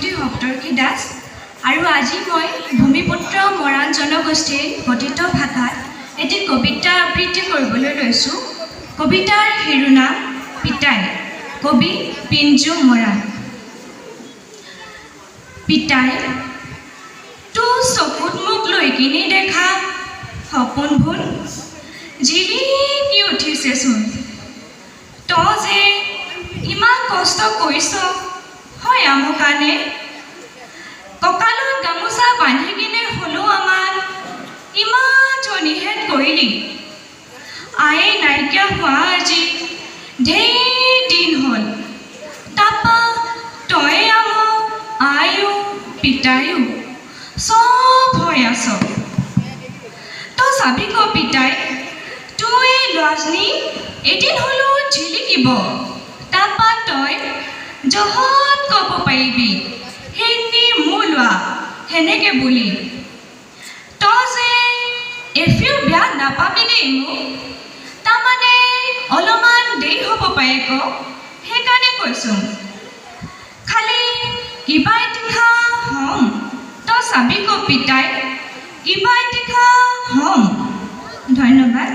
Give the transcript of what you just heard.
শ্ৰীমতী সপ্তৰ্ষী দাস আৰু আজি মই ভূমিপুত্ৰ মৰাণ জনগোষ্ঠীৰ কথিত ভাষাত এটি কবিতা আবৃত্তি কৰিবলৈ লৈছোঁ। কবিতাৰ শিৰোনাম পিতাই। কবি পিঞ্জু মৰাণ। পিতাই, তোৰ চকুত মোক লৈ কিনি দেখা সপোনবোৰ জিলিকি উঠিছেচোন। তই যে ইমান কষ্ট কৰিছ হয় আমাৰ কাৰণে। কঁকালত গামোচা বান্ধি কিনে হ'লেও আমাক ইমান নিষেধ কৰিলি। আয়ে নাইকিয়া হোৱা আজি ঢেৰ দিন হ'ল। তাৰপা তই আমাক আয়ো পিতায়ো চব হৈ আছ। তই চাবি ক পিতাই, তোৰ এই ল'ৰাজনী এদিন হ'লেও জিলিকিব। তাৰপা তই জহত ক'ব পাৰিবি সেইখিনি মোৰ লোৱা সেনেকে বুলি। তই যে এফিও বেয়া নাপাবি দেই মোক। তাৰমানে অলপমান দেৰি হ'ব পাৰে ক, সেইকাৰণে কৈছোঁ। খালি কিবা এটিষা হ'ম, তই চাবি ক পিতাই, কিবা এটিষা হ'ম। ধন্যবাদ।